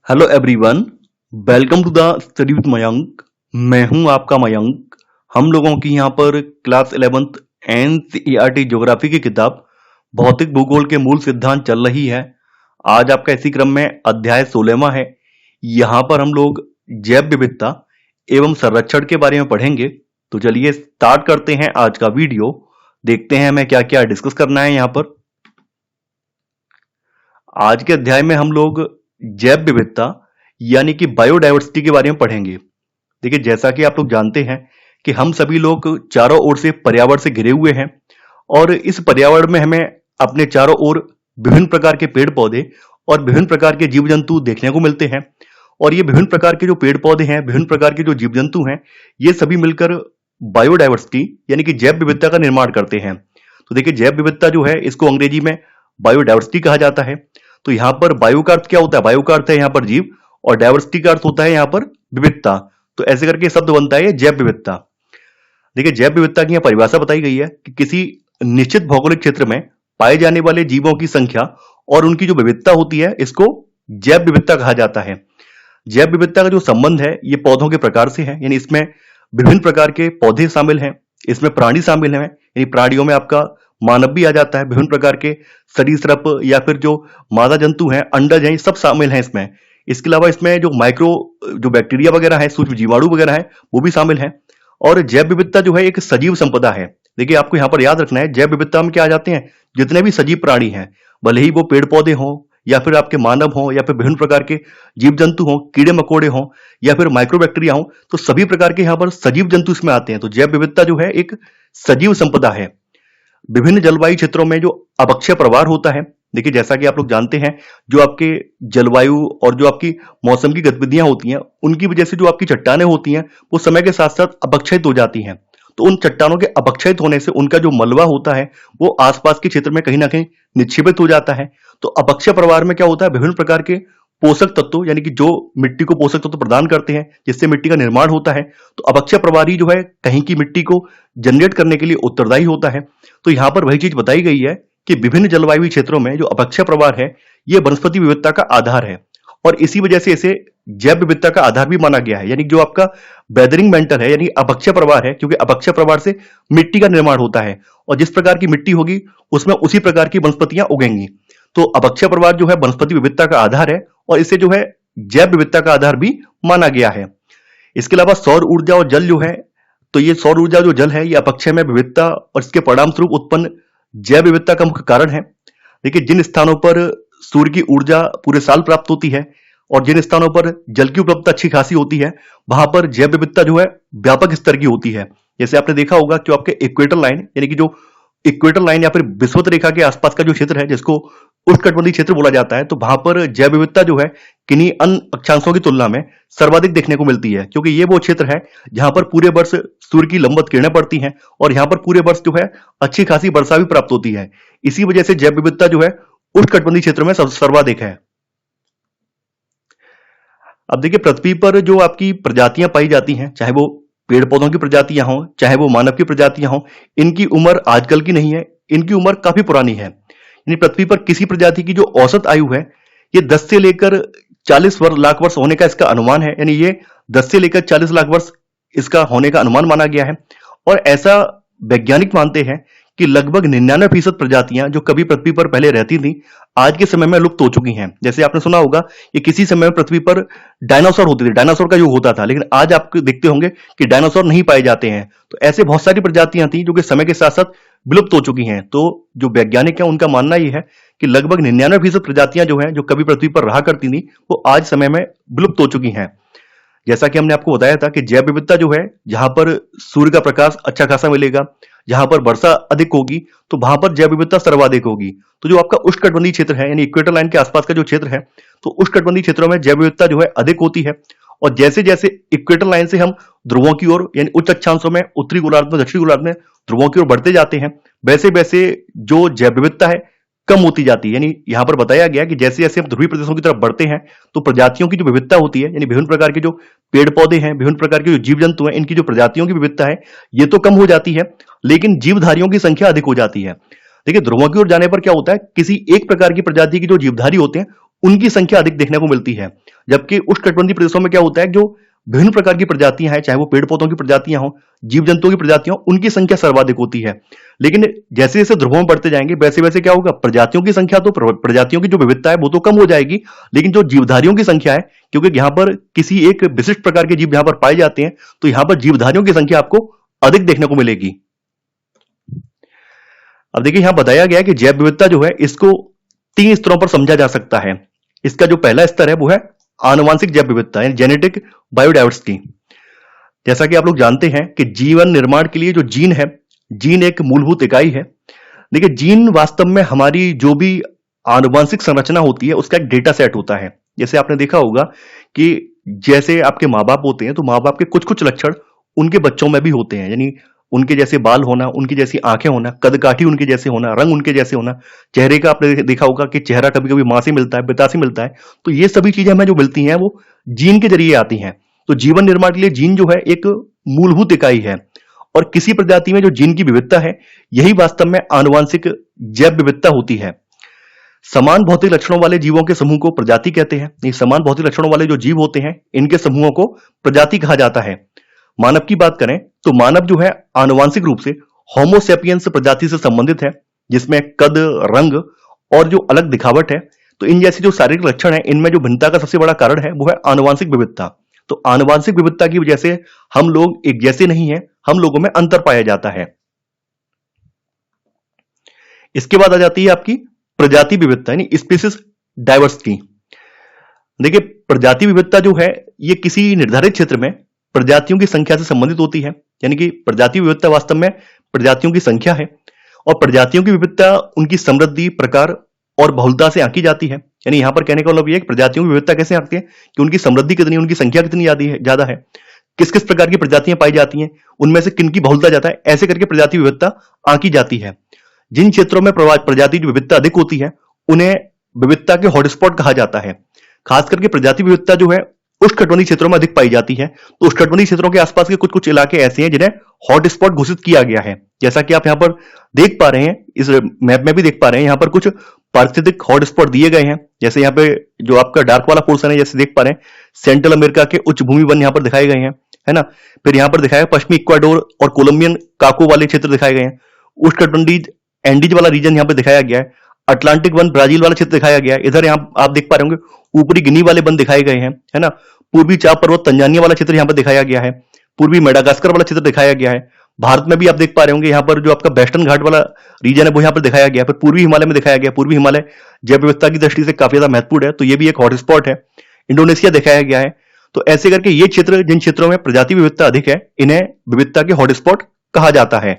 Hello everyone, welcome to the study with Mayank. मैं हूं आपका मयंक। हम लोगों की यहां पर क्लास 11th एनसीईआरटी ज्योग्राफी की किताब भौतिक भूगोल के मूल सिद्धांत चल रही है। आज आपका इसी क्रम में अध्याय 16वां है। यहां पर हम लोग जैव विविधता एवं संरक्षण के बारे में पढ़ेंगे। तो चलिए स्टार्ट करते हैं आज का वीडियो। देखते हैं हमें क्या क्या डिस्कस करना है यहाँ पर। आज के अध्याय में हम लोग जैव विविधता यानी कि बायोडायवर्सिटी के बारे में पढ़ेंगे। देखिए, जैसा कि आप लोग जानते हैं कि हम सभी लोग चारों ओर से पर्यावरण से घिरे हुए हैं और इस पर्यावरण में हमें अपने चारों ओर विभिन्न प्रकार के पेड़ पौधे और विभिन्न प्रकार के जीव जंतु देखने को मिलते हैं। और ये विभिन्न प्रकार के जो पेड़ पौधे हैं, विभिन्न प्रकार के जो जीव जंतु हैं, ये सभी मिलकर बायोडायवर्सिटी यानी कि जैव विविधता का निर्माण करते हैं। तो देखिए, जैव विविधता जो है इसको अंग्रेजी में बायोडायवर्सिटी कहा जाता है। तो यहां पर बायो का अर्थ क्या होता है? बायो का अर्थ है यहां पर जीव और डायवर्सिटी का अर्थ होता है यहां पर विविधता। तो ऐसे करके शब्द बनता है ये जैव विविधता। देखिए, जैव विविधता की यहां परिभाषा बताई गई है कि किसी निश्चित भौगोलिक क्षेत्र में पाए जाने वाले जीवों की संख्या और उनकी जो विविधता होती है इसको जैव विविधता कहा जाता है। जैव विविधता का जो संबंध है ये पौधों के प्रकार से है, यानी इसमें विभिन्न प्रकार के पौधे शामिल हैं, इसमें प्राणी शामिल हैं, यानी प्राणियों में आपका मानव भी आ जाता है, विभिन्न प्रकार के सरीसृप या फिर जो मादा जंतु हैं, अंडज हैं, ये सब शामिल हैं इसमें। इसके अलावा इसमें जो माइक्रो जो बैक्टीरिया वगैरह है, सूक्ष्म जीवाणु वगैरह है, वो भी शामिल हैं। और जैव विविधता जो है एक सजीव संपदा है। देखिए, आपको यहाँ पर याद रखना है जैव विविधता में क्या आ जाते हैं, जितने भी सजीव प्राणी हैं, भले ही वो पेड़ पौधे हों या फिर आपके मानव हों या फिर विभिन्न प्रकार के जीव जंतु हों, कीड़े मकोड़े हों या फिर माइक्रो बैक्टीरिया हों, तो सभी प्रकार के यहाँ पर सजीव जंतु इसमें आते हैं। तो जैव विविधता जो है एक सजीव संपदा है। विभिन्न जलवायु क्षेत्रों में जो अपक्षय प्रवाह होता है, देखिए जैसा कि आप लोग जानते हैं, जो आपके जलवायु और जो आपकी मौसम की गतिविधियां होती हैं, उनकी वजह से जो आपकी चट्टानें होती हैं वो समय के साथ साथ अपक्षयित हो जाती हैं। तो उन चट्टानों के अपक्षयित होने से उनका जो मलबा होता है वो आसपास के क्षेत्र में कहीं ना कहीं निक्षेपित हो जाता है। तो अपक्षय प्रवाह में क्या होता है, विभिन्न प्रकार के पोषक तत्व यानी कि जो मिट्टी को पोषक तत्व प्रदान करते हैं जिससे मिट्टी का निर्माण होता है, तो अपक्षय प्रवाही जो है कहीं की मिट्टी को जनरेट करने के लिए उत्तरदायी होता है। तो यहाँ पर वही चीज बताई गई है कि विभिन्न जलवायु क्षेत्रों में जो अपक्षय प्रवाह है ये वनस्पति विविधता का आधार है और इसी वजह से इसे जैव विविधता का आधार भी माना गया है। यानी जो आपका वेदरिंग मेंटर है यानी अपक्षय प्रवाह है, क्योंकि अपक्षय प्रवाह से मिट्टी का निर्माण होता है और जिस प्रकार की मिट्टी होगी उसमें उसी प्रकार की वनस्पतियां उगेंगी। तो अपक्षय प्रवाह जो है वनस्पति विविधता का आधार है और इसे जो है जैव विविधता का आधार भी माना गया है। इसके अलावा सौर ऊर्जा और जल जो है, तो ये सौर ऊर्जा जो जल है ये अपक्षय में विविधता और इसके परिणाम स्वरूप उत्पन्न जैव विविधता का मुख्य कारण है। देखिए, जिन स्थानों पर सूर्य की ऊर्जा पूरे साल प्राप्त होती है और जिन स्थानों पर जल की उपलब्धता अच्छी खासी होती है वहां पर जैव विविधता जो है व्यापक स्तर की होती है। जैसे आपने देखा होगा कि आपके इक्वेटर लाइन यानी कि जो इक्वेटर लाइन या फिर विषुवत रेखा के आसपास का जो क्षेत्र है जिसको उष्णकटिबंधीय क्षेत्र बोला जाता है, तो वहां पर जैव विविधता जो है किन्हीं अन्य अक्षांशों की तुलना में सर्वाधिक देखने को मिलती है, क्योंकि ये वो क्षेत्र है जहां पर पूरे वर्ष सूर्य की लंबवत किरणें पड़ती हैं और यहाँ पर पूरे वर्ष जो है अच्छी खासी वर्षा भी प्राप्त होती है। इसी वजह से जैव विविधता जो है उष्णकटिबंधीय क्षेत्र में सर्वाधिक है। अब देखिए, पृथ्वी पर जो आपकी प्रजातियां पाई जाती हैं, चाहे वो पेड़ पौधों की प्रजातियां हों चाहे वो मानव की प्रजातियां हों, इनकी उम्र आजकल की नहीं है, इनकी उम्र काफी पुरानी है। यानी पृथ्वी पर किसी प्रजाति की जो औसत आयु है ये 10 से लेकर 40 लाख वर्ष होने का इसका अनुमान है। यानी ये 10 से लेकर 40 लाख वर्ष इसका होने का अनुमान माना गया है। और ऐसा वैज्ञानिक मानते हैं कि लगभग 99% प्रजातियां जो कभी पृथ्वी पर पहले रहती थी आज के समय में लुप्त हो चुकी हैं। जैसे आपने सुना होगा कि किसी समय में पृथ्वी पर डायनासोर होते थे, डायनासोर का युग होता था, लेकिन आज आप देखते होंगे कि डायनासोर नहीं पाए जाते हैं। तो ऐसे बहुत सारी प्रजातियां थी जो कि समय के साथ साथ विलुप्त हो चुकी हैं। तो जो वैज्ञानिक है उनका मानना यह है कि लगभग 99% प्रजातियां जो हैं जो कभी पृथ्वी पर रहा करती थी वो आज समय में विलुप्त हो चुकी हैं। जैसा कि हमने आपको बताया था कि जैव विविधता जो है जहां पर सूर्य का प्रकाश अच्छा खासा मिलेगा, जहां पर वर्षा अधिक होगी, तो वहां पर जैव विविधता सर्वाधिक होगी। तो जो आपका उष्णकटिबंधीय क्षेत्र है यानी इक्वेटर लाइन के आसपास का जो क्षेत्र है, तो उष्णकटिबंधीय क्षेत्रों में जैव विविधता जो है अधिक होती है। और जैसे जैसे इक्वेटर लाइन से हम ध्रुवों की ओर यानी उच्च अक्षांशों में उत्तरी गोलार्ध में दक्षिणी गोलार्ध में ध्रुवों की ओर बढ़ते जाते हैं, वैसे वैसे जो जैव विविधता है कम होती जाती है। यानी यहां पर बताया गया कि जैसे जैसे हम ध्रुवीय प्रदेशों की तरफ बढ़ते हैं तो प्रजातियों की जो विविधता होती है यानी विभिन्न प्रकार के जो पेड़ पौधे हैं, विभिन्न प्रकार के जो जीव जंतु हैं, इनकी जो प्रजातियों की विविधता है ये तो कम हो जाती है, लेकिन जीवधारियों की संख्या अधिक हो जाती है। देखिए, ध्रुवों की ओर जाने पर क्या होता है, किसी एक प्रकार की प्रजाति के जो जीवधारी होते हैं उनकी संख्या अधिक देखने को मिलती है। जबकि उष्णकटिबंधीय प्रदेशों में क्या होता है, जो विभिन्न प्रकार की प्रजातियां हैं, चाहे वो पेड़ पौधों की प्रजातियां हों, जीव जंतुओं की प्रजातियां हों, उनकी संख्या सर्वाधिक होती है। लेकिन जैसे जैसे ध्रुवों में बढ़ते जाएंगे वैसे वैसे क्या होगा, प्रजातियों की संख्या तो प्रजातियों की जो विविधता है वो तो कम हो जाएगी, लेकिन जो जीवधारियों की संख्या है, क्योंकि यहाँ पर किसी एक विशिष्ट प्रकार के जीव यहाँ पर पाए जाते हैं, तो यहाँ पर जीवधारियों की संख्या आपको अधिक देखने को मिलेगी। अब देखिए यहां बताया गया है कि जैव विविधता जो है इसको 3 स्तरों पर समझा जा सकता है। इसका जो पहला स्तर है वो है आनुवंशिक जैव विविधता यानी जेनेटिक बायोडाइवर्सिटी। जैसा कि आप लोग जानते हैं कि जीवन निर्माण के लिए जो जीन है, जीन एक मूलभूत इकाई है। देखिए जीन वास्तव में हमारी जो भी आनुवंशिक संरचना होती है उसका एक डेटा सेट होता है। जैसे आपने देखा होगा कि जैसे आपके माँ बाप होते हैं तो माँ बाप के कुछ कुछ लक्षण उनके बच्चों में भी होते हैं, यानी उनके जैसे बाल होना, उनकी जैसी आंखें होना, कदकाठी उनके जैसे होना, रंग उनके जैसे होना, चेहरे का आपने देखा होगा कि चेहरा कभी कभी माँ से मिलता है, पिता से मिलता है। तो ये सभी चीजें हमें जो मिलती हैं वो जीन के जरिए आती हैं। तो जीवन निर्माण के लिए जीन जो है एक मूलभूत इकाई है, और किसी प्रजाति में जो जीन की विविधता है यही वास्तव में आनुवंशिक जैव विविधता होती है। समान भौतिक लक्षणों वाले जीवों के समूह को प्रजाति कहते हैं। ये समान भौतिक लक्षणों वाले जो जीव होते हैं इनके समूहों को प्रजाति कहा जाता है। मानव की बात करें तो मानव जो है आनुवंशिक रूप से होमो सेपियंस प्रजाति से संबंधित है, जिसमें कद, रंग और जो अलग दिखावट है, तो इन जैसे जो शारीरिक लक्षण है इनमें जो भिन्नता का सबसे बड़ा कारण है वो है आनुवंशिक विविधता। तो आनुवंशिक विविधता की वजह से हम लोग एक जैसे नहीं है, हम लोगों में अंतर पाया जाता है। इसके बाद आ जाती है आपकी प्रजाति विविधता यानी स्पीसीज डाइवर्सिटी। देखिए प्रजाति विविधता जो है ये किसी निर्धारित क्षेत्र में प्रजातियों की संख्या से संबंधित होती है, यानी कि प्रजाति विविधता वास्तव में प्रजातियों की संख्या है, और प्रजातियों की विविधता उनकी समृद्धि, प्रकार और बहुलता से आंकी जाती है। यानी यहां पर कहने का मतलब ये है कि प्रजातियों की विविधता कैसे आंकते हैं कि उनकी समृद्धि कितनी, उनकी संख्या कितनी ज्यादा है, किस किस प्रकार की प्रजातियां पाई जाती हैं, उनमें से किन की बहुलता ज्यादा है, ऐसे करके प्रजाति विविधता आंकी जाती है। जिन क्षेत्रों में प्रजाति की विविधता अधिक होती है उन्हें विविधता के हॉटस्पॉट कहा जाता है। खास करके प्रजाति विविधता जो है उष्णकटिबंधीय क्षेत्रों में अधिक पाई जाती है। तो उष्णकटिबंधीय क्षेत्रों के आसपास के कुछ कुछ इलाके ऐसे हैं जिन्हें हॉटस्पॉट घोषित किया गया है। जैसा कि आप यहाँ पर देख पा रहे हैं, इस मैप में भी देख पा रहे हैं, यहाँ पर कुछ पारिस्थितिक हॉटस्पॉट दिए गए हैं। जैसे यहाँ पे जो आपका डार्क वाला पोर्शन है, जैसे देख पा रहे हैं सेंट्रल अमेरिका के उच्च भूमि वन यहाँ पर दिखाए गए हैं, है ना। फिर यहाँ पर दिखाया पश्चिमी इक्वाडोर और कोलंबियन काको वाले क्षेत्र दिखाए गए हैं। उष्णकटिबंधीय एंडीज वाला रीजन यहाँ पे दिखाया गया है। अटलांटिक वन ब्राजील वाला क्षेत्र दिखाया गया है। इधर यहाँ आप देख पा रहे होंगे ऊपरी गिनी वाले वन दिखाए गए हैं, है ना। पूर्वी चाप पर्वत तंजानिया वाला क्षेत्र यहाँ पर दिखाया गया है। पूर्वी मेडागास्कर वाला क्षेत्र दिखाया गया है। भारत में भी आप देख पा रहे होंगे यहाँ पर जो आपका वेस्टर्न घाट वाला रीजन है वो यहाँ पर दिखाया गया है। फिर पूर्वी हिमालय में दिखाया गया। पूर्वी हिमालय जैव विविधता की दृष्टि से काफी ज्यादा महत्वपूर्ण है, तो ये भी एक हॉटस्पॉट है। इंडोनेशिया दिखाया गया है। तो ऐसे करके ये क्षेत्र, जिन क्षेत्रों में प्रजाति विविधता अधिक है, इन्हें विविधता के हॉटस्पॉट कहा जाता है।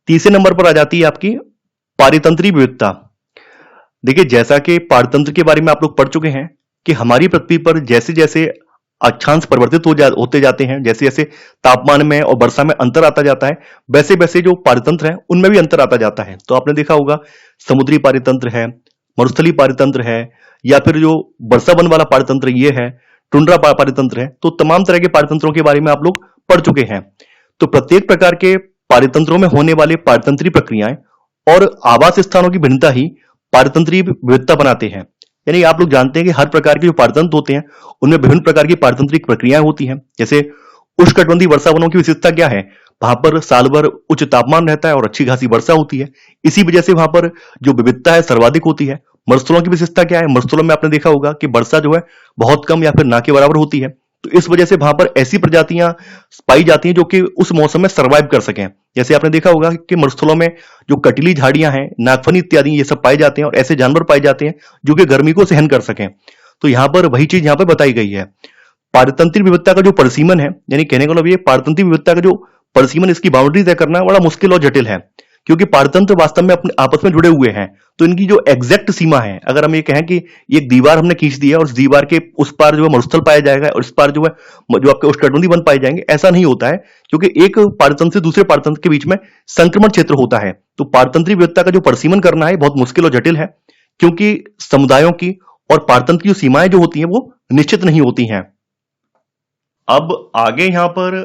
तीसरे नंबर पर आ जाती है आपकी पारितंत्रीय विविधता। देखिए जैसा कि पारतंत्र के बारे में आप लोग पढ़ चुके हैं कि हमारी पृथ्वी पर जैसे जैसे अक्षांश परिवर्तित होते जाते हैं, जैसे जैसे तापमान में और वर्षा में अंतर आता जाता है, वैसे वैसे जो पारितंत्र है उनमें भी अंतर आता जाता है। तो आपने देखा होगा समुद्री पारितंत्र है, मरुस्थलीय पारितंत्र है, या फिर जो वर्षा वन वाला पारितंत्र ये है, टुंड्रा पारितंत्र है। तो तमाम तरह के पारितंत्रों के बारे में आप लोग पढ़ चुके हैं। तो प्रत्येक प्रकार के पारितंत्रों में होने वाले पारितंत्रीय प्रक्रियाएं और आवास स्थानों की भिन्नता ही पारितंत्रीय विविधता बनाते हैं। यानी आप लोग जानते हैं कि हर प्रकार के जो पारतंत्र होते हैं उनमें विभिन्न प्रकार की पारतंत्रिक प्रक्रियाएं होती हैं। जैसे उष्णकटिबंधीय वर्षा वनों की विशेषता क्या है, वहां पर साल भर उच्च तापमान रहता है और अच्छी खासी वर्षा होती है, इसी वजह से वहां पर जो विविधता है सर्वाधिक होती है। मरुस्थलों की विशेषता क्या है, मरुस्थलों में आपने देखा होगा कि वर्षा जो है बहुत कम या फिर ना के बराबर होती है, तो इस वजह से वहां पर ऐसी प्रजातियां पाई जाती हैं जो कि उस मौसम में सर्वाइव कर सकें। जैसे आपने देखा होगा कि मरुस्थलों में जो कटीली झाड़ियां हैं, नागफनी इत्यादि, ये सब पाए जाते हैं और ऐसे जानवर पाए जाते हैं जो कि गर्मी को सहन कर सकें। तो यहाँ पर वही चीज यहाँ पर बताई गई है। पारतंत्रीय विविधता का जो परिसीमन है, यानी कहने का मतलब ये पारतंत्रीय विविधता का जो परिसीमन, इसकी बाउंड्री तय करना बड़ा मुश्किल और जटिल है, क्योंकि पारतंत्र वास्तव में अपने आपस में जुड़े हुए हैं। तो इनकी जो एग्जैक्ट सीमा है, अगर हम ये कहें कि एक दीवार हमने खींच दी है और उस दीवार के उस पार जो है मरुस्थल पाया जाएगा और इस पार जो है जो आपके उष्णकटिबंधीय वन पाए जाएंगे, ऐसा नहीं होता है, क्योंकि एक पारतंत्र से दूसरे पारतंत्र के बीच में संक्रमण क्षेत्र होता है। तो पारतंत्रीय विविधता का जो परिसीमन करना है बहुत मुश्किल और जटिल है, क्योंकि समुदायों की और पारतंत्र की सीमाएं जो होती हैं वो निश्चित नहीं होती हैं। अब आगे यहां पर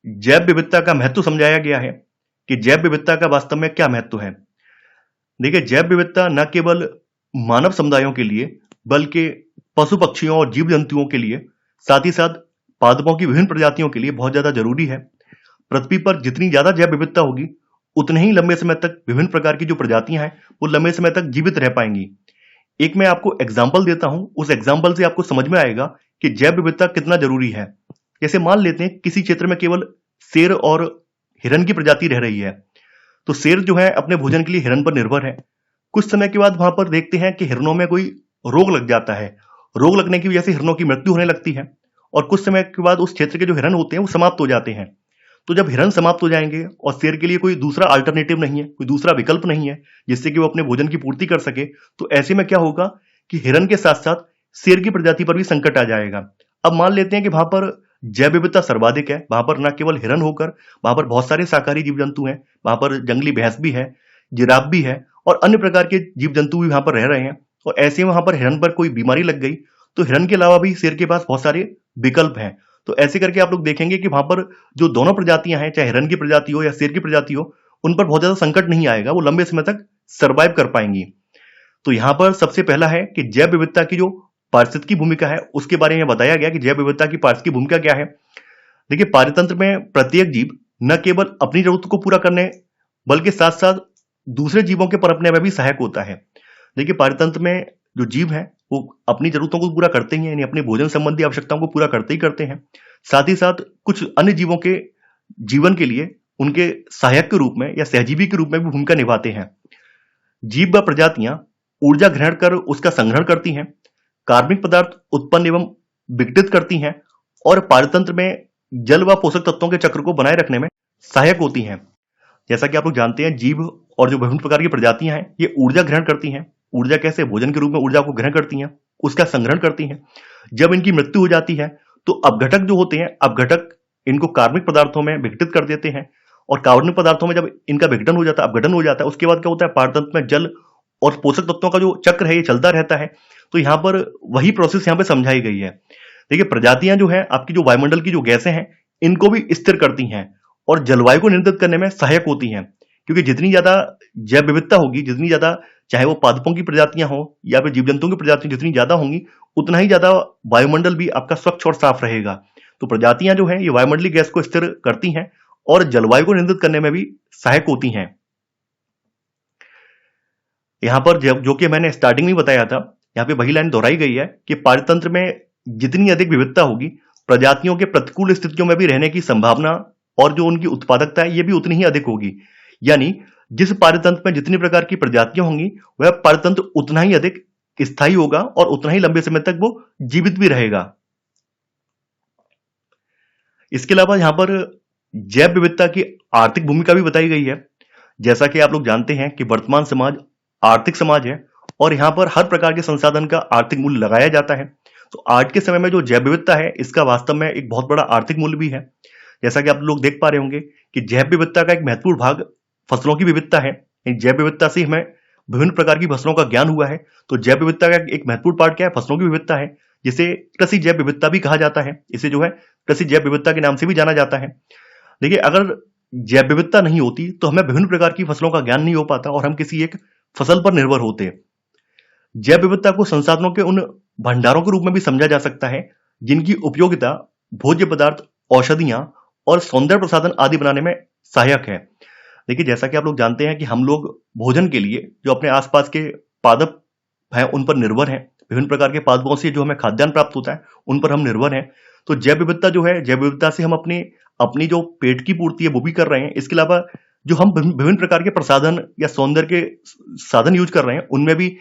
जैव विविधता का महत्व समझाया गया है कि जैव विविधता का वास्तव में क्या महत्व है। देखिए जैव विविधता न केवल मानव समुदायों के लिए, बल्कि पशु पक्षियों और जीव जंतुओं के लिए, साथ ही साथ पादपों की विभिन्न प्रजातियों के लिए बहुत ज्यादा जरूरी है। पृथ्वी पर जितनी ज्यादा जैव विविधता होगी, उतने ही लंबे समय तक विभिन्न प्रकार की जो प्रजातियां हैं वो लंबे समय तक जीवित रह पाएंगी। एक मैं आपको एग्जाम्पल देता हूं, उस एग्जाम्पल से आपको समझ में आएगा कि जैव विविधता कितना जरूरी है। जैसे मान लेते हैं किसी क्षेत्र में केवल शेर और हिरन की प्रजाति रह रही है, तो शेर जो है अपने भोजन के लिए हिरन पर निर्भर है। कुछ समय के बाद वहां पर देखते हैं कि हिरनों में कोई रोग लग जाता है। रोग लगने की वजह से हिरनों की मृत्यु होने लगती है और कुछ समय के बाद उस क्षेत्र के जो हिरन होते हैं वो समाप्त हो जाते हैं। तो जब हिरन समाप्त हो जाएंगे और शेर के लिए कोई दूसरा अल्टरनेटिव नहीं है, कोई दूसरा विकल्प नहीं है जिससे कि वो अपने भोजन की पूर्ति कर सके, तो ऐसे में क्या होगा कि हिरन के साथ साथ शेर की प्रजाति पर भी संकट आ जाएगा। अब मान लेते हैं कि वहां पर जैव विविधता सर्वाधिक है, वहां पर न केवल हिरन होकर वहां पर बहुत सारे शाकाहारी जीव जंतु हैं, वहां पर जंगली भैंस भी है, जिराफ भी है और अन्य प्रकार के जीव जंतु भी वहां पर रह रहे हैं। और ऐसे में वहां पर हिरन पर कोई बीमारी लग गई तो हिरन के अलावा भी शेर के पास बहुत सारे विकल्प हैं। तो ऐसे करके आप लोग देखेंगे कि वहां पर जो दोनों प्रजातियां हैं, चाहे हिरन की प्रजाति हो या शेर की प्रजाति हो, उन पर बहुत ज्यादा संकट नहीं आएगा, वो लंबे समय तक सर्वाइव कर पाएंगी। तो यहां पर सबसे पहला है कि जैव विविधता की जो पारिस्थितिकी भूमिका है उसके बारे में बताया गया कि जैव विविधता की पारिस्थितिकी भूमिका क्या है। देखिए, पारितंत्र में प्रत्येक जीव न केवल अपनी जरूरत को पूरा करने बल्कि साथ साथ दूसरे जीवों के पनपने में भी सहायक होता है। देखिए, पारितंत्र में जो जीव हैं वो अपनी जरूरतों को पूरा करते ही हैं, यानी अपनी भोजन संबंधी आवश्यकताओं को पूरा करते ही करते हैं। साथ ही साथ कुछ अन्य जीवों के जीवन के लिए उनके सहायक के रूप में या सहजीवी के रूप में भी भूमिका निभाते हैं। जीव व प्रजातियां ऊर्जा ग्रहण कर उसका संग्रहण करती हैं, कार्बनिक पदार्थ उत्पन्न एवं विघटित करती हैं और पारितंत्र में जल व पोषक तत्वों के चक्र को बनाए रखने में सहायक होती हैं। जैसा कि आप लोग जानते हैं, जीव और जो विभिन्न प्रकार की प्रजातियां हैं ये ऊर्जा ग्रहण करती हैं। ऊर्जा कैसे? भोजन के रूप में ऊर्जा को ग्रहण करती हैं, उसका संग्रहण करती हैं। जब इनकी मृत्यु हो जाती है तो अपघटक जो होते हैं, अपघटक इनको कार्बनिक पदार्थों में विघटित कर देते हैं और कार्बनिक पदार्थों में जब इनका विघटन हो जाता है, अपघटन हो जाता है, उसके बाद क्या होता है, पारतंत्र में जल और पोषक तत्वों का जो चक्र है ये चलता रहता है। तो यहाँ पर वही प्रोसेस यहाँ पे समझाई गई है। देखिए, प्रजातियां जो है आपकी जो वायुमंडल की जो गैसें हैं इनको भी स्थिर करती हैं और जलवायु को नियंत्रित करने में सहायक होती हैं। क्योंकि जितनी ज्यादा जैव विविधता होगी, जितनी ज्यादा चाहे वो पादपों की प्रजातियां हो या फिर जीव जंतुओं की प्रजातियां जितनी ज्यादा होंगी, उतना ही ज्यादा वायुमंडल भी आपका स्वच्छ और साफ रहेगा। तो प्रजातियां जो है ये वायुमंडलीय गैस को स्थिर करती हैं और जलवायु को नियंत्रित करने में भी सहायक होती हैं। यहां पर जो कि मैंने स्टार्टिंग में बताया था, यहाँ पे वही लाइन दोहराई गई है कि पारितंत्र में जितनी अधिक विविधता होगी, प्रजातियों के प्रतिकूल स्थितियों में भी रहने की संभावना और जो उनकी उत्पादकता है ये भी उतनी ही अधिक होगी। यानी जिस पारितंत्र में जितनी प्रकार की प्रजातियां होंगी वह पारितंत्र उतना ही अधिक स्थायी होगा और उतना ही लंबे समय तक वो जीवित भी रहेगा। इसके अलावा यहां पर जैव विविधता की आर्थिक भूमिका भी बताई गई है। जैसा कि आप लोग जानते हैं कि वर्तमान समाज आर्थिक समाज है और यहां पर हर प्रकार के संसाधन का आर्थिक मूल्य लगाया जाता है। तो आज के समय में जो जैव विविधता है इसका वास्तव में एक बहुत बड़ा आर्थिक मूल्य भी है। जैसा कि आप लोग देख पा रहे होंगे कि जैव विविधता का एक महत्वपूर्ण भाग फसलों की विविधता है। जैव विविधता से हमें विभिन्न प्रकार की फसलों का ज्ञान हुआ है। तो जैव विविधता का एक महत्वपूर्ण पार्ट क्या है? फसलों की विविधता है, जिसे कृषि जैव विविधता भी कहा जाता है। इसे जो है कृषि जैव विविधता के नाम से भी जाना जाता है। देखिए, अगर जैव विविधता नहीं होती तो हमें विभिन्न प्रकार की फसलों का ज्ञान नहीं हो पाता और हम किसी एक फसल पर निर्भर होते। जैव विविधता को संसाधनों के उन भंडारों के रूप में भी समझा जा सकता है जिनकी उपयोगिता भोज्य पदार्थ, औषधियां और सौंदर्य प्रसाधन आदि बनाने में सहायक है। देखिए, जैसा कि आप लोग जानते हैं कि हम लोग भोजन के लिए जो अपने आसपास के पादप हैं उन पर निर्भर हैं। विभिन्न प्रकार के पादपों से जो हमें खाद्यान्न प्राप्त होता है उन पर हम निर्भर हैं। तो जैव विविधता जो है, जैव विविधता से हम अपनी जो पेट की पूर्ति है वो भी कर रहे हैं। इसके अलावा जो हम विभिन्न प्रकार के प्रसाधन या सौंदर्य के साधन यूज कर रहे हैं उनमें भी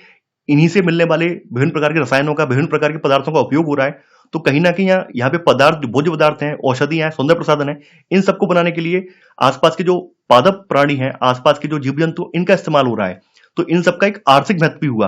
इन्हीं से मिलने वाले विभिन्न प्रकार के रसायनों का, विभिन्न प्रकार के पदार्थों का उपयोग हो रहा है। तो कहीं ना कहीं यहाँ पे पदार्थ, जो भोज्य पदार्थ हैं, औषधियां हैं, सौंदर्य प्रसाधन है, इन सबको बनाने के लिए आसपास के जो पादप प्राणी हैं, आसपास के जो जीव जंतु, इनका इस्तेमाल हो रहा है। तो इन सबका एक आर्थिक महत्व भी हुआ।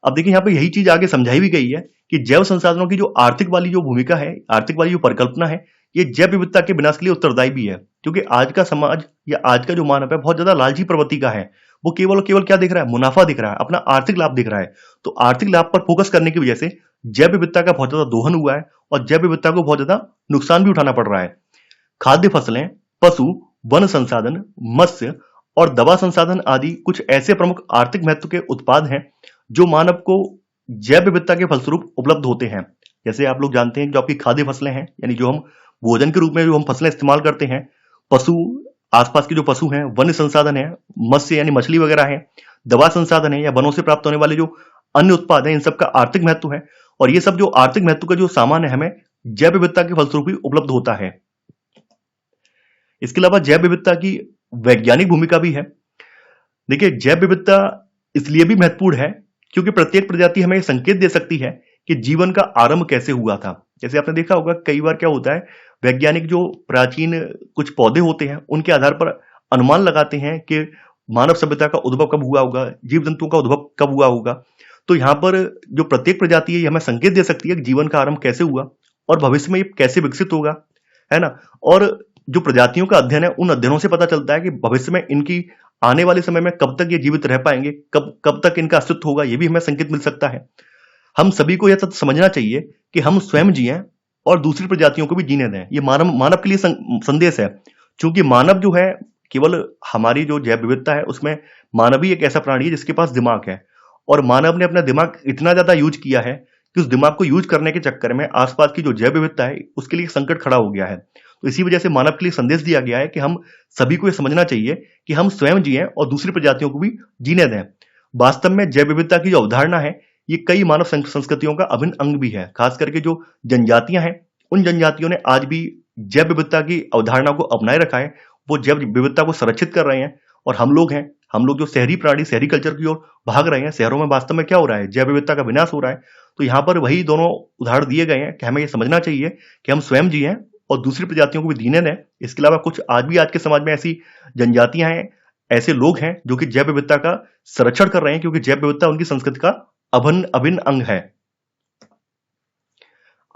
अब देखिए, यहाँ पे यही चीज आगे समझाई भी गई है कि जैव संसाधनों की जो आर्थिक वाली जो भूमिका है, आर्थिक वाली जो परिकल्पना है, ये जैव विविधता के विनाश के लिए उत्तरदायी भी है। क्योंकि आज का समाज या आज का जो मानव है बहुत ज्यादा लालची प्रवृत्ति का है। वो केवल केवल क्या दिख रहा है? मुनाफा दिख रहा है, अपना आर्थिक लाभ दिख रहा है। तो आर्थिक लाभ पर फोकस करने की वजह से जैव विविधता का बहुत ज्यादा दोहन हुआ है और जैव विविधता को बहुत ज्यादा नुकसान भी उठाना पड़ रहा है। खाद्य फसलें, पशु, वन संसाधन, मत्स्य और दवा संसाधन आदि कुछ ऐसे प्रमुख आर्थिक महत्व के उत्पाद हैं जो मानव को जैव विविधता के फलस्वरूप उपलब्ध होते हैं। जैसे आप लोग जानते हैं जो आपकी खाद्य फसलें हैं, यानी जो हम भोजन के रूप में जो हम फसलें इस्तेमाल करते हैं, पशु, आसपास के जो पशु हैं, वन्य संसाधन है, मत्स्य यानी मछली वगैरह है, दवा संसाधन है, या वनों से प्राप्त होने वाले जो अन्य उत्पाद हैं, इन सब का आर्थिक महत्व है। और ये सब जो आर्थिक महत्व का जो सामान है, हमें जैव विविधता के फलस्वरूप ही उपलब्ध होता है। इसके अलावा जैव विविधता की वैज्ञानिक भूमिका भी है। देखिए, जैव विविधता इसलिए भी महत्वपूर्ण है क्योंकि प्रत्येक प्रजाति हमें संकेत दे सकती है कि जीवन का आरंभ कैसे हुआ था। जैसे आपने देखा होगा कई बार क्या होता है, वैज्ञानिक जो प्राचीन कुछ पौधे होते हैं उनके आधार पर अनुमान लगाते हैं कि मानव सभ्यता का उद्भव कब हुआ होगा, जीव जंतुओं का उद्भव कब हुआ होगा। तो यहाँ पर जो प्रत्येक प्रजाति है ये हमें संकेत दे सकती है कि जीवन का आरंभ कैसे हुआ और भविष्य में ये कैसे विकसित होगा, है ना। और जो प्रजातियों का अध्ययन है, उन अध्ययनों से पता चलता है कि भविष्य में इनकी आने वाले समय में कब तक ये जीवित रह पाएंगे, कब कब तक इनका अस्तित्व होगा, ये भी हमें संकेत मिल सकता है। हम सभी को यह तथ्य समझना चाहिए कि हम स्वयं जिएं और दूसरी प्रजातियों को भी जीने दें। ये मानव मानव के लिए संदेश है, क्योंकि मानव जो है केवल हमारी जो जैव विविधता है उसमें मानव ही एक ऐसा प्राणी है जिसके पास दिमाग है, और मानव ने अपना दिमाग इतना ज्यादा यूज किया है कि उस दिमाग को यूज करने के चक्कर में आसपास की जो जैव विविधता है उसके लिए संकट खड़ा हो गया है। तो इसी वजह से मानव के लिए संदेश दिया गया है कि हम सभी को यह समझना चाहिए कि हम स्वयं जिएं और दूसरी प्रजातियों को भी जीने दें। वास्तव में जैव विविधता की जो अवधारणा है ये कई मानव संस्कृतियों का अभिन्न अंग भी है। खास करके जो जनजातियां हैं, उन जनजातियों ने आज भी जैव विविधता की अवधारणा को अपनाए रखा है, वो जैव विविधता को संरक्षित कर रहे हैं। और हम लोग हैं, हम लोग जो शहरी प्राणी, शहरी कल्चर की ओर भाग रहे हैं, शहरों में वास्तव में क्या हो रहा है, जैव विविधता का विनाश हो रहा है। तो यहाँ पर वही दोनों उदाहरण दिए गए हैं कि हमें ये समझना चाहिए कि हम स्वयं जिएं और दूसरी प्रजातियों को भी जीने दें। इसके अलावा कुछ आज के समाज में ऐसी जनजातियां हैं, ऐसे लोग हैं जो कि जैव विविधता का संरक्षण कर रहे हैं, क्योंकि जैव विविधता उनकी संस्कृति का अभिन्न अंग है।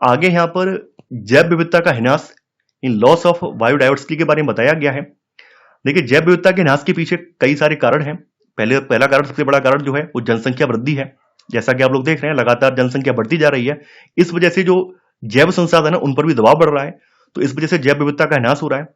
आगे यहाँ पर जैव विविधता का ह्रास इन लॉस ऑफ बायोडायवर्सिटी के बारे में बताया गया है। देखिए, जैव विविधता के ह्रास के पीछे कई सारे कारण हैं। पहला कारण, सबसे बड़ा कारण जो है वो जनसंख्या वृद्धि है। जैसा कि आप लोग देख रहे हैं, लगातार जनसंख्या बढ़ती जा रही है। इस वजह से जो जैव संसाधन है उन पर भी दबाव बढ़ रहा है, तो इस वजह से जैव विविधता का ह्रास हो रहा है।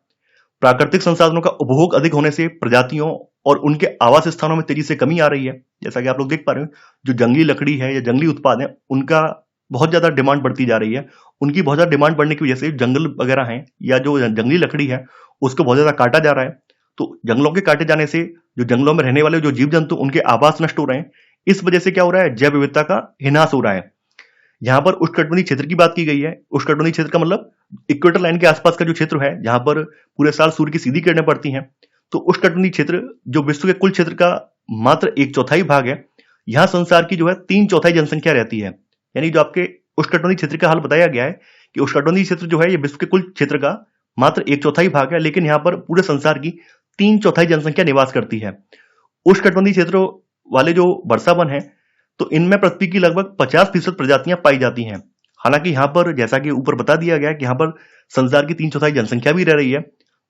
प्राकृतिक संसाधनों का उपभोग अधिक होने से प्रजातियों और उनके आवास स्थानों में तेजी से कमी आ रही है। जैसा कि आप लोग देख पा रहे हो, जो जंगली लकड़ी है या जंगली उत्पाद है उनका बहुत ज्यादा डिमांड बढ़ती जा रही है। उनकी बहुत ज्यादा डिमांड बढ़ने की वजह से जंगल वगैरह हैं या जो जंगली लकड़ी है उसको बहुत ज्यादा काटा जा रहा है। तो जंगलों के काटे जाने से जो जंगलों में रहने वाले जो जीव जंतु, उनके आवास नष्ट हो रहे हैं। इस वजह से क्या हो रहा है, जैव विविधता का ह्रास हो रहा है। यहाँ पर उष्णकटिबंधीय क्षेत्र की बात की गई है। उष्णकटिबंधीय क्षेत्र का मतलब इक्वेटर लाइन के आसपास का जो क्षेत्र है, जहां पर पूरे साल सूर्य की सीधी किरणें पड़ती हैं। तो उष्णकटिबंधीय क्षेत्र जो विश्व के कुल क्षेत्र का मात्र 1/4 भाग है, यहाँ संसार की जो है 3/4 जनसंख्या रहती है। यानी जो आपके उष्णकटिबंधीय क्षेत्र का हाल बताया गया है कि उष्णकटिबंधीय क्षेत्र जो है ये विश्व के कुल क्षेत्र का मात्र 1/4 भाग है, लेकिन यहाँ पर पूरे संसार की 3/4 जनसंख्या निवास करती है। उष्णकटिबंधीय क्षेत्रों वाले जो वर्षा वन है, तो इनमें पृथ्वी की लगभग 50% प्रजातियां पाई जाती हैं। हालांकि यहाँ पर जैसा कि ऊपर बता दिया गया है कि यहाँ पर संसार की 3/4 जनसंख्या भी रह रही है।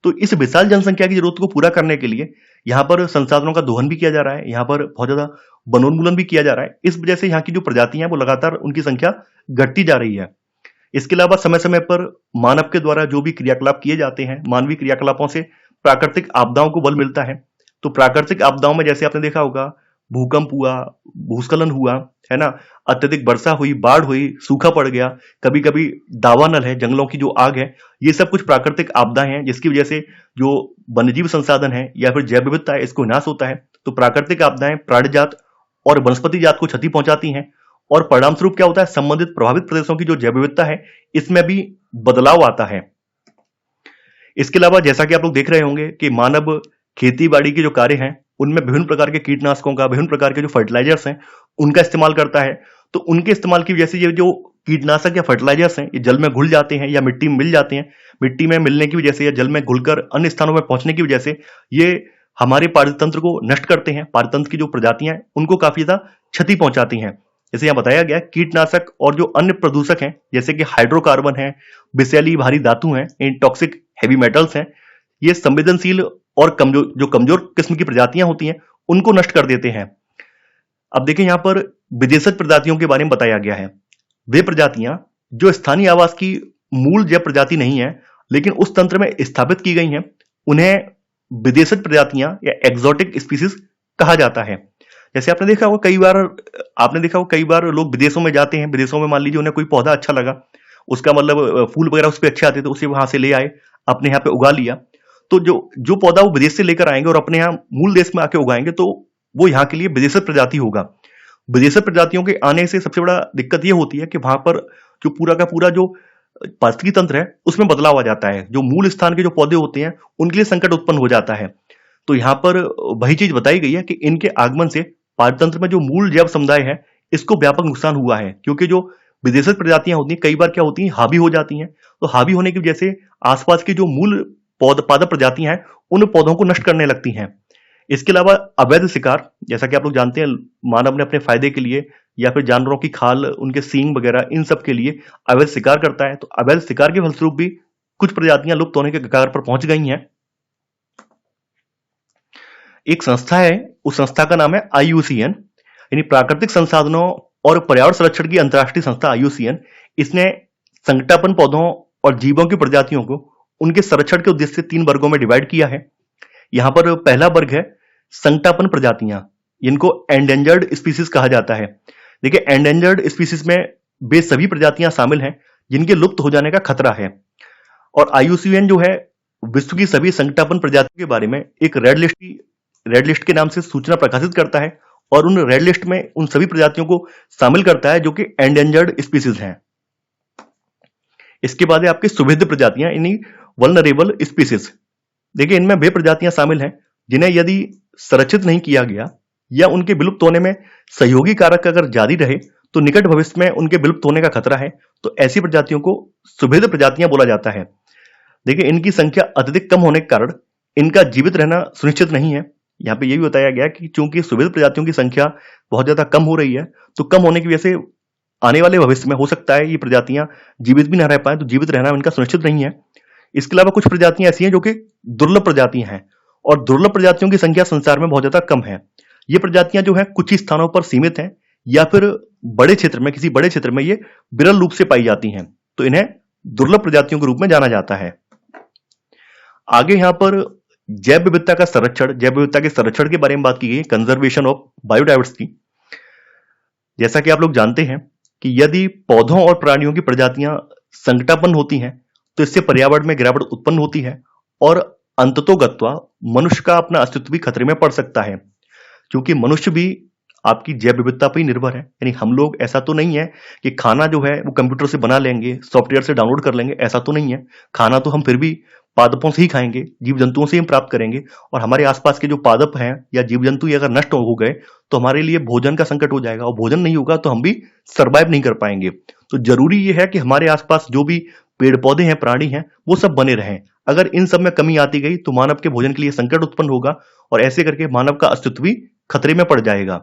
तो इस विशाल जनसंख्या की जरूरत को पूरा करने के लिए यहाँ पर संसाधनों का दोहन भी किया जा रहा है, यहाँ पर बहुत ज्यादा वनोन्मूलन भी किया जा रहा है। इस वजह से यहाँ की जो प्रजातियां हैं वो लगातार उनकी संख्या घटती जा रही है। इसके अलावा समय समय पर मानव के द्वारा जो भी क्रियाकलाप किए जाते हैं, मानवीय क्रियाकलापों से प्राकृतिक आपदाओं को बल मिलता है। तो प्राकृतिक आपदाओं में जैसे आपने देखा होगा, भूकंप हुआ, भूस्खलन हुआ, है ना, अत्यधिक वर्षा हुई, बाढ़ हुई, सूखा पड़ गया, कभी कभी दावानल है, जंगलों की जो आग है, ये सब कुछ प्राकृतिक आपदाएं हैं जिसकी वजह से जो वन्यजीव संसाधन है या फिर जैव विविधता है इसको नाश होता है। तो प्राकृतिक आपदाएं प्राणी जात और वनस्पति जात को क्षति पहुंचाती हैं, और परिणाम स्वरूप क्या होता है, संबंधित प्रभावित प्रदेशों की जो जैव विविधता है इसमें भी बदलाव आता है। इसके अलावा जैसा कि आप लोग देख रहे होंगे कि मानव खेती बाड़ी के जो कार्य हैं उनमें विभिन्न प्रकार के कीटनाशकों का, विभिन्न प्रकार के जो फर्टिलाइजर्स हैं उनका इस्तेमाल करता है। तो उनके इस्तेमाल की वजह से ये जो कीटनाशक या फर्टिलाइजर्स हैं ये जल में घुल जाते हैं या मिट्टी में मिल जाते हैं। मिट्टी में मिलने की वजह से या जल में घुलकर अन्य स्थानों में पहुंचने की वजह से ये हमारे पारितंत्र को नष्ट करते हैं। पारितंत्र की जो प्रजातियां हैं उनको काफी ज्यादा क्षति पहुंचाती हैं। जैसे यहाँ बताया गया, कीटनाशक और जो अन्य प्रदूषक हैं जैसे कि हाइड्रोकार्बन है, विषैली भारी धातु हैं, इन टॉक्सिक हैवी मेटल्स हैं, ये संवेदनशील और कमजोर किस्म की प्रजातियां होती हैं उनको नष्ट कर देते हैं। अब देखें, यहाँ पर विदेशज प्रजातियों के बारे में बताया गया है। वे प्रजातियां जो स्थानीय आवास की मूल जैव प्रजाति नहीं है लेकिन उस तंत्र में स्थापित की गई हैं, उन्हें विदेशज प्रजातियां या एक्सोटिक स्पीसीज कहा जाता है। जैसे आपने देखा होगा कई बार लोग विदेशों में जाते हैं, विदेशों में मान लीजिए उन्हें कोई पौधा अच्छा लगा, उसका मतलब फूल वगैरह उस पे अच्छे आते थे, उसे वहां से ले आए, अपने यहाँ पे उगा लिया। तो जो जो पौधा वो विदेश से लेकर आएंगे और अपने यहाँ मूल देश में आके उगाएंगे, तो वो यहाँ के लिए विदेशी प्रजाति होगा। विदेशी प्रजातियों के आने से सबसे बड़ा दिक्कत ये होती है कि वहां पर जो पूरा का पूरा जो पारिस्थितिकी तंत्र है उसमें बदलाव आ जाता है, जो मूल स्थान के जो पौधे होते हैं उनके लिए संकट उत्पन्न हो जाता है। तो यहाँ पर वही चीज बताई गई है कि इनके आगमन से पारतंत्र में जो मूल जैव समुदाय है इसको व्यापक नुकसान हुआ है, क्योंकि जो विदेशी प्रजातियां होती हैं कई बार क्या होती हैं, हावी हो जाती हैं। तो हावी होने की वजह से आसपास की जो मूल पादप प्रजातियां हैं उन पौधों को नष्ट करने लगती हैं। इसके अलावा अवैध शिकार, जैसा कि आप लोग जानते हैं, मानव ने अपने फायदे के लिए या फिर जानवरों की खाल, उनके सींग वगैरह, इन सब के लिए अवैध शिकार करता है। तो अवैध शिकार के फलस्वरूप भी कुछ प्रजातियां लुप्त होने के कगार पर पहुंच गई हैं। एक संस्था है, उस संस्था का नाम है IUCN, यानी प्राकृतिक संसाधनों और पर्यावरण संरक्षण की अंतर्राष्ट्रीय संस्था IUCN। इसने संकटापन्न पौधों और जीवों की प्रजातियों को उनके संरक्षण के उद्देश्य से 3 वर्गों में डिवाइड किया है। यहां पर पहला वर्ग है संकटापन्न प्रजातियां, इनको एंडेंजर्ड स्पीसीज कहा जाता है। देखिए, एंडेंजर्ड स्पीसीज में वे सभी प्रजातियां शामिल हैं जिनके लुप्त हो जाने का खतरा है। और IUCN जो है विश्व की सभी संकटापन्न प्रजातियों के बारे में एक रेड लिस्ट के नाम से सूचना प्रकाशित करता है, और उन रेड लिस्ट में उन सभी प्रजातियों को शामिल करता है जो कि एंडेंजर्ड स्पीसीज हैं। इसके बाद है आपकी सुभेद्य प्रजातियां, यानी वल्नरेबल स्पीसीज। देखिए, इनमें वे प्रजातियां शामिल हैं जिन्हें यदि संरक्षित नहीं किया गया या उनके विलुप्त होने में सहयोगी कारक अगर जारी रहे तो निकट भविष्य में उनके विलुप्त होने का खतरा है। तो ऐसी प्रजातियों को सुभेद्य प्रजातियां बोला जाता है। देखिए, इनकी संख्या अत्यधिक कम होने के कारण इनका जीवित रहना सुनिश्चित नहीं है। यहाँ पे ये भी बताया गया कि चूंकि सुभेद्य प्रजातियों की संख्या बहुत ज्यादा कम हो रही है, तो कम होने की वजह से आने वाले भविष्य में हो सकता है ये प्रजातियां जीवित भी ना रह पाए, तो जीवित रहना इनका सुनिश्चित नहीं है। इसके अलावा कुछ प्रजातियां ऐसी हैं जो कि दुर्लभ प्रजातियां हैं, और दुर्लभ प्रजातियों की संख्या संसार में बहुत ज्यादा कम है। ये प्रजातियां जो है कुछ ही स्थानों पर सीमित हैं, या फिर किसी बड़े क्षेत्र में ये विरल रूप से पाई जाती हैं, तो इन्हें दुर्लभ प्रजातियों के रूप में जाना जाता है। आगे यहाँ पर जैव विविधता के संरक्षण के बारे में बात की गई, कंजर्वेशन ऑफ बायोडाइवर्सिटी। जैसा कि आप लोग जानते हैं कि यदि पौधों और प्राणियों की प्रजातियां संकटापन्न होती हैं तो इससे पर्यावरण में गिरावट उत्पन्न होती है, और अंततोगत्वा मनुष्य का अपना अस्तित्व भी खतरे में पड़ सकता है, क्योंकि मनुष्य भी आपकी जैव विविधता पर ही निर्भर है। यानी हम लोग, ऐसा तो नहीं है कि खाना जो है वो कंप्यूटर से बना लेंगे, सॉफ्टवेयर से डाउनलोड कर लेंगे, ऐसा तो नहीं है। खाना तो हम फिर भी पादपों से ही खाएंगे, जीव जंतुओं से ही हम प्राप्त करेंगे, और हमारे आसपास के जो पादप हैं या जीव जंतु अगर नष्ट हो गए तो हमारे लिए भोजन का संकट हो जाएगा, और भोजन नहीं होगा तो हम भी सर्वाइव नहीं कर पाएंगे। तो जरूरी ये है कि हमारे आसपास जो भी पेड़ पौधे हैं, प्राणी हैं, वो सब बने रहें। अगर इन सब में कमी आती गई तो मानव के भोजन के लिए संकट उत्पन्न होगा, और ऐसे करके मानव का अस्तित्व भी खतरे में पड़ जाएगा।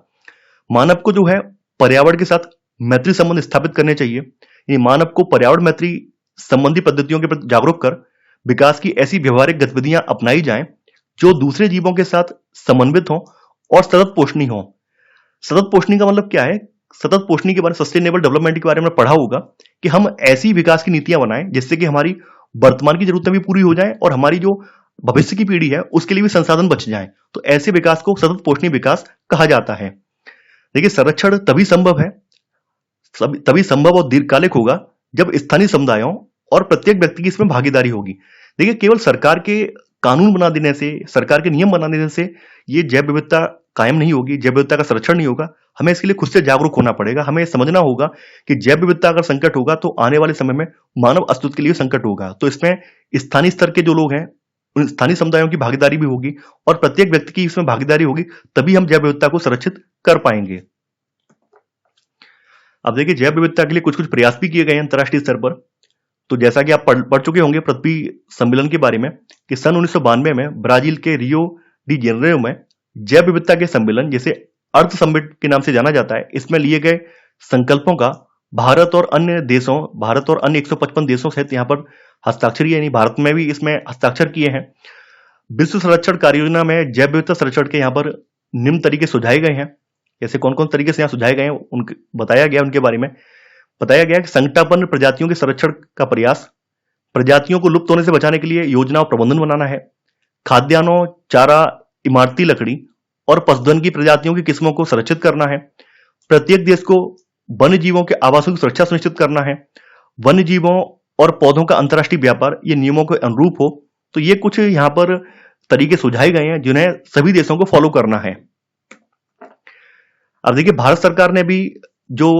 मानव को जो है पर्यावरण के साथ मैत्री संबंध स्थापित करने चाहिए। ये मानव को पर्यावरण मैत्री संबंधी पद्धतियों के प्रति जागरूक कर विकास की ऐसी व्यवहारिक गतिविधियां अपनाई जाएं जो दूसरे जीवों के साथ समन्वित हों और सतत पोषणी हों। सतत पोषणी का मतलब क्या है? सतत पोषणी के बारे में, सस्टेनेबल डेवलपमेंट के बारे में पढ़ा होगा कि हम ऐसी विकास की नीतियां बनाएं जिससे कि हमारी वर्तमान की जरूरतें भी पूरी हो जाएं और हमारी जो भविष्य की पीढ़ी है उसके लिए भी संसाधन बच जाएं। तो ऐसे विकास को सतत पोषणी विकास कहा जाता है। देखिए, संरक्षण तभी संभव और दीर्घकालिक होगा जब स्थानीय समुदायों और प्रत्येक व्यक्ति की इसमें भागीदारी होगी। देखिए, केवल सरकार के कानून बना देने से, सरकार के नियम बना देने से ये जैव विविधता कायम नहीं होगी, जैव विविधता का संरक्षण नहीं होगा। हमें इसके लिए खुद से जागरूक होना पड़ेगा। हमें समझना होगा कि जैव विविधता अगर संकट होगा तो आने वाले समय में मानव अस्तित्व के लिए संकट होगा। तो इसमें स्थानीय स्तर के जो लोग हैं, उन स्थानीय समुदायों की भागीदारी भी होगी और प्रत्येक व्यक्ति की इसमें भागीदारी होगी, तभी हम जैव विविधता को संरक्षित कर पाएंगे। अब देखिए, जैव विविधता के लिए कुछ कुछ प्रयास भी किए गए हैं अंतर्राष्ट्रीय स्तर पर। तो जैसा कि आप पढ़ चुके होंगे पृथ्वी सम्मेलन के बारे में कि सन 1992 में ब्राजील के रियो डी जेनेरियो में जैव विविधता के सम्मेलन, जिसे अर्थ समिट के नाम से जाना जाता है, इसमें लिए गए संकल्पों का भारत और अन्य 155 देशों सहित यहाँ पर हस्ताक्षर, यानी भारत में भी इसमें हस्ताक्षर किए हैं। विश्व संरक्षण कार्य योजना में जैव विविधता संरक्षण के यहाँ पर निम्न तरीके सुझाए गए हैं। जैसे कौन कौन तरीके से यहाँ सुझाए गए हैं उनके बताया गया, उनके बारे में बताया गया कि संकटापन्न प्रजातियों के संरक्षण का प्रयास, प्रजातियों को लुप्त होने से बचाने के लिए योजना और प्रबंधन बनाना है, खाद्यान्नों, चारा, इमारती लकड़ी और पशुधन की प्रजातियों की किस्मों को संरक्षित करना है। प्रत्येक देश को वन्य जीवों के आवासों की सुरक्षा सुनिश्चित करना है। वन्य जीवों और पौधों का अंतर्राष्ट्रीय व्यापार ये नियमों के अनुरूप हो। तो ये कुछ यहाँ पर तरीके सुझाए गए हैं जिन्हें सभी देशों को फॉलो करना है। अब देखिए, भारत सरकार ने भी जो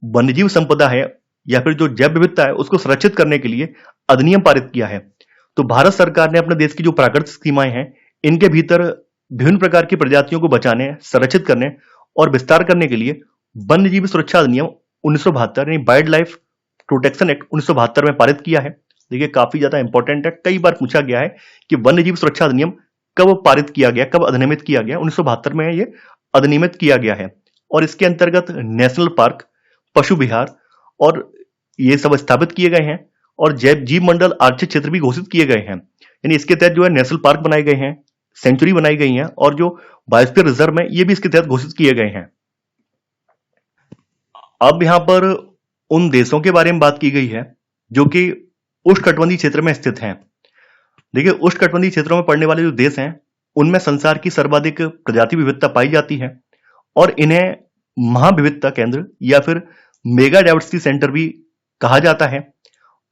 वन्यजीव संपदा है या फिर जो जैव विविधता है उसको संरक्षित करने के लिए अधिनियम पारित किया है। तो भारत सरकार ने अपने देश की जो प्राकृतिक सीमाएं हैं इनके भीतर विभिन्न प्रकार की प्रजातियों को बचाने, संरक्षित करने और विस्तार करने के लिए वन्यजीव सुरक्षा अधिनियम 1972 यानी वाइल्ड लाइफ प्रोटेक्शन एक्ट 1972 में पारित किया है। देखिए, काफी ज्यादा इंपॉर्टेंट है। कई बार पूछा गया है कि वन्यजीव सुरक्षा अधिनियम कब पारित किया गया, कब अधिनियमित किया गया। 1972 में ये अधिनियमित किया गया है और इसके अंतर्गत नेशनल पार्क, पशु विहार और ये सब स्थापित किए गए हैं और जैव जीव मंडल आरक्षित क्षेत्र भी घोषित किए गए हैं। यानी इसके तहत जो है नेशनल पार्क बनाए गए हैं, सेंचुरी बनाई गई हैं और जो बायोस्फीयर रिजर्व है ये भी इसके तहत घोषित किए गए हैं। अब यहां पर उन देशों के बारे में बात की गई है जो कि उष्णकटिबंधीय क्षेत्र में स्थित हैं। देखिए, उष्णकटिबंधीय क्षेत्रों में पड़ने वाले जो देश हैं उनमें संसार की सर्वाधिक प्रजाति विविधता पाई जाती है और इन्हें महाविविधता केंद्र या फिर मेगा डाइवर्सिटी सेंटर भी कहा जाता है।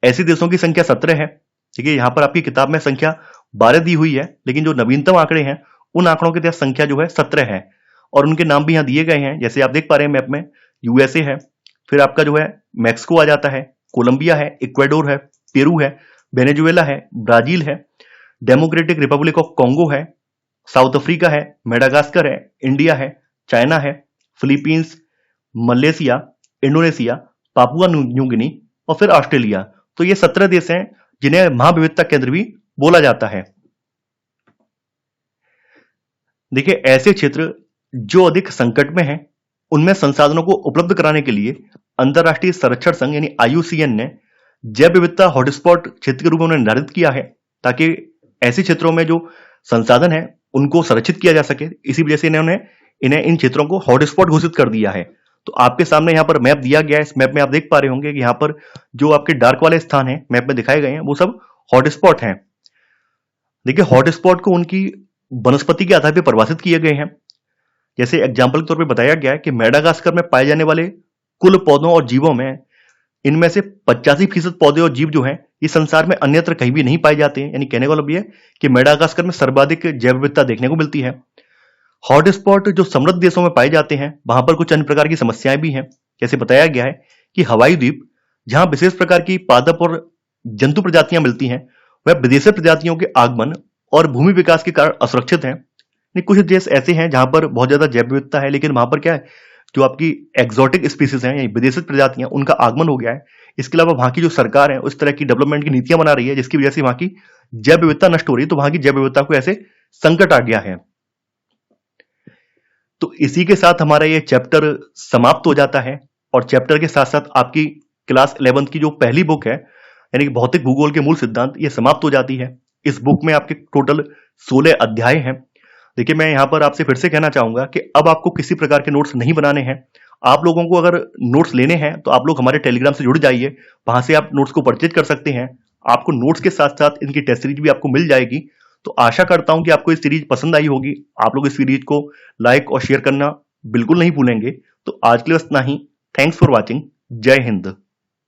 ऐसे देशों की संख्या 17 है। ठीक है, यहाँ पर आपकी किताब में संख्या 12 दी हुई है, लेकिन जो नवीनतम आंकड़े हैं उन आंकड़ों के तहत संख्या जो है 17 है और उनके नाम भी यहाँ दिए गए हैं। जैसे आप देख पा रहे हैं मैप में, यूएसए है, फिर आपका जो है मैक्सिको आ जाता है, कोलंबिया है, इक्वाडोर है, पेरू है, वेनेजुएला है, ब्राजील है, डेमोक्रेटिक रिपब्लिक ऑफ कॉन्गो है, साउथ अफ्रीका है, मेडागास्कर है, इंडिया है, चाइना है, Philippines, Malaysia, Indonesia, Papua New Guinea और फिर ऑस्ट्रेलिया। तो ये 17 देश हैं जिन्हें महाविविधता केंद्र भी बोला जाता है। देखिए, ऐसे क्षेत्र जो अधिक संकट में हैं उनमें संसाधनों को उपलब्ध कराने के लिए अंतरराष्ट्रीय संरक्षण संघ यानी IUCN ने जैव विविधता हॉटस्पॉट क्षेत्र के रूप में उन्हें निर्धारित किया है ताकि ऐसे क्षेत्रों में जो संसाधन है उनको संरक्षित किया जा सके। इसी वजह से इन्हें इन क्षेत्रों को हॉटस्पॉट घोषित कर दिया है। तो आपके सामने यहाँ पर मैप दिया गया है। इस मैप में आप देख पा रहे होंगे कि यहाँ पर जो आपके डार्क वाले स्थान है मैप में दिखाए गए हैं वो सब हॉटस्पॉट हैं। देखिए, हॉटस्पॉट को उनकी वनस्पति के आधार पर परिभाषित किए गए हैं। जैसे एग्जाम्पल के तौर पर बताया गया है कि मेडागास्कर में पाए जाने वाले कुल पौधों और जीवों में इनमें से 85% पौधे और जीव जो हैं ये संसार में अन्यत्र कहीं भी नहीं पाए जाते हैं। यानी कहने का मतलब ये है कि मेडागास्कर में सर्वाधिक जैव विविधता देखने को मिलती है। हॉटस्पॉट जो समृद्ध देशों में पाए जाते हैं वहां पर कुछ अन्य प्रकार की समस्याएं भी हैं। जैसे बताया गया है कि हवाई द्वीप जहां विशेष प्रकार की पादप और जंतु प्रजातियां मिलती हैं वह विदेशी प्रजातियों के आगमन और भूमि विकास के कारण असुरक्षित हैं। कुछ देश ऐसे हैं जहां पर बहुत ज्यादा जैव विविधता है लेकिन वहां पर क्या है, जो आपकी एक्सोटिक स्पीसीज हैं यानी विदेशी प्रजातियां उनका आगमन हो गया है। इसके अलावा वहां की जो सरकार है उस तरह की डेवलपमेंट की नीतियां बना रही है जिसकी वजह से वहां की जैव विविधता नष्ट हो रही है। तो वहां की जैव विविधता को ऐसे संकट आ गया है। तो इसी के साथ हमारा ये चैप्टर समाप्त हो जाता है और चैप्टर के साथ साथ आपकी क्लास 11th की जो पहली बुक है यानी कि भौतिक भूगोल के मूल सिद्धांत ये समाप्त हो जाती है। इस बुक में आपके टोटल 16 अध्याय हैं। देखिए, मैं यहां पर आपसे फिर से कहना चाहूंगा कि अब आपको किसी प्रकार के नोट्स नहीं बनाने हैं। आप लोगों को अगर नोट्स लेने हैं तो आप लोग हमारे टेलीग्राम से जुड़ जाइए, वहां से आप नोट्स को परचेज कर सकते हैं। आपको नोट्स के साथ साथ इनकी टेस्ट सीरीज भी आपको मिल जाएगी। तो आशा करता हूं कि आपको इस सीरीज पसंद आई होगी। आप लोग इस सीरीज को लाइक और शेयर करना बिल्कुल नहीं भूलेंगे। तो आज के लिए बस इतना ही। Thanks for watching. जय हिंद।